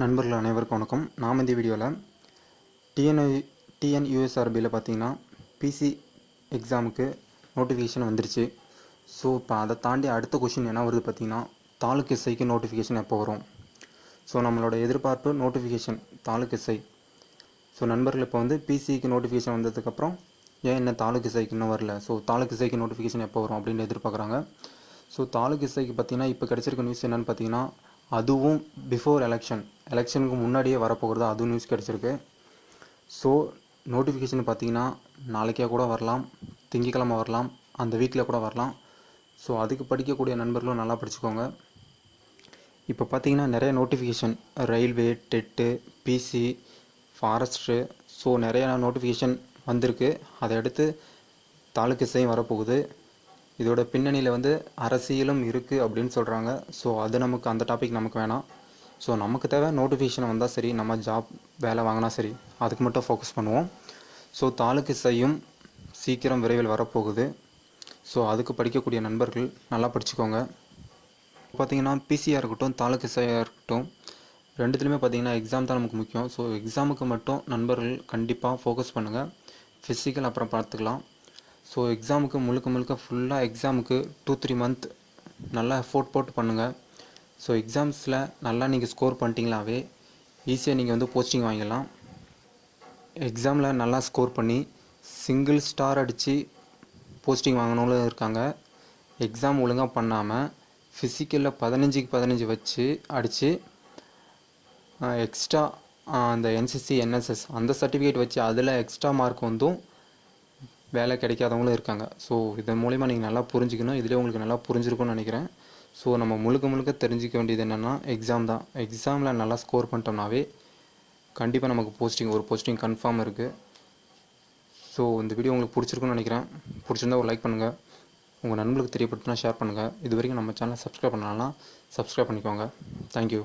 நண்பர்கள் அனைவருக்கும் வணக்கம். நாம் இந்த வீடியோவில் டிஎன்யூஎஸ்ஆர்பியில் பார்த்தீங்கன்னா பிசி எக்ஸாமுக்கு நோட்டிஃபிகேஷன் வந்துருச்சு. ஸோ இப்போ அதை தாண்டி அடுத்த கொஷின் என்ன வருது பார்த்தீங்கன்னா, தாலுக் எஸ்ஐக்கு நோட்டிஃபிகேஷன் எப்போ வரும்? ஸோ நம்மளோட எதிர்பார்ப்பு நோட்டிஃபிகேஷன் தாலுக் எஸ்ஐ. ஸோ நண்பர்கள் இப்போ பிசிக்கு நோட்டிஃபிகேஷன் வந்ததுக்கப்புறம் ஏன் என்ன தாலுக் எஸ்ஐக்கு இன்னும் வரல, ஸோ தாலுக் எஸ்ஐக்கு நோட்டிஃபிகேஷன் எப்போ வரும் அப்படின்னு எதிர்பார்க்குறாங்க. ஸோ தாலுக் எஸ்ஐக்கு பார்த்தீங்கன்னா இப்போ கிடச்சிருக்க நியூஸ் என்னென்னு பார்த்தீங்கன்னா, அதுவும் பிஃபோர் எலெக்ஷனுக்கு முன்னாடியே வரப்போகிறது, அதுவும் நியூஸ் கிடச்சிருக்கு. ஸோ நோட்டிஃபிகேஷன் பார்த்தீங்கன்னா நாளைக்கே கூட வரலாம், திங்கக்கிழமை வரலாம், அந்த வீக்கில் கூட வரலாம். ஸோ அதுக்கு படிக்கக்கூடிய நண்பர்களும் நல்லா படிச்சுக்கோங்க. இப்போ பார்த்தீங்கன்னா நிறைய notification, railway, TET, PC, forestry, so நிறையா நோட்டிஃபிகேஷன் வந்திருக்கு. அதை அடுத்து தாலுக் எஸ்ஐயும் வரப்போகுது. இதோட பின்னணியில் அரசியலும் இருக்குது அப்படின்னு சொல்கிறாங்க. ஸோ அது நமக்கு அந்த டாபிக் நமக்கு வேணாம். ஸோ நமக்கு தேவை நோட்டிஃபிகேஷன் வந்தால் சரி, நம்ம ஜாப் வேலை வாங்கினா சரி, அதுக்கு மட்டும் ஃபோக்கஸ் பண்ணுவோம். ஸோ தாலுக் எஸ்ஐயும் சீக்கிரம் விரைவில் வரப்போகுது. ஸோ அதுக்கு படிக்கக்கூடிய நண்பர்கள் நல்லா படிச்சுக்கோங்க. பார்த்திங்கன்னா பிசியாக இருக்கட்டும், தாலுக் எஸ்ஐயாக இருக்கட்டும், ரெண்டுத்துலேயுமே பார்த்திங்கன்னா எக்ஸாம் தான் நமக்கு முக்கியம். ஸோ எக்ஸாமுக்கு மட்டும் நண்பர்கள் கண்டிப்பாக ஃபோக்கஸ் பண்ணுங்கள். ஃபிசிக்கல் அப்புறம் பார்த்துக்கலாம். ஸோ எக்ஸாமுக்கு முழுக்க ஃபுல்லாக எக்ஸாமுக்கு 2-3 மந்த் நல்லா எஃபோர்ட் போட்டு பண்ணுங்கள். ஸோ எக்ஸாம்ஸில் நல்லா நீங்கள் ஸ்கோர் பண்ணிட்டீங்களாவே ஈஸியாக நீங்கள் போஸ்டிங் வாங்கிடலாம். எக்ஸாமில் நல்லா ஸ்கோர் பண்ணி சிங்கிள் ஸ்டார் அடித்து போஸ்டிங் வாங்கினவங்களும் இருக்காங்க. எக்ஸாம் ஒழுங்காக பண்ணாமல் ஃபிசிக்கலில் 15க்கு 15 வச்சு அடித்து எக்ஸ்ட்ரா அந்த என்சிசி, என்எஸ்எஸ் அந்த சர்டிஃபிகேட் வச்சு அதில் எக்ஸ்ட்ரா மார்க் வேலை கிடைக்காதவங்களும் இருக்காங்க. ஸோ இதன் மூலிமா நீங்கள் நல்லா புரிஞ்சுக்கணும். இதிலே உங்களுக்கு நல்லா புரிஞ்சிருக்கும்னு நினைக்கிறேன். ஸோ நம்ம முழுக்க தெரிஞ்சிக்க வேண்டியது என்னென்னா எக்ஸாம் தான். எக்ஸாமில் நல்லா ஸ்கோர் பண்ணிட்டோம்னாவே கண்டிப்பாக நமக்கு ஒரு போஸ்டிங் கன்ஃபார்ம் இருக்குது. ஸோ இந்த வீடியோ உங்களுக்கு பிடிச்சிருக்குன்னு நினைக்கிறேன். பிடிச்சிருந்தா ஒரு லைக் பண்ணுங்கள், உங்கள் நண்பர்களுக்கு தெரியப்படுத்தினா ஷேர் பண்ணுங்கள். இது வரைக்கும் நம்ம சேனலை சப்ஸ்கிரைப் பண்ணலாம், சப்ஸ்கிரைப் பண்ணிக்கோங்க. தேங்க்யூ.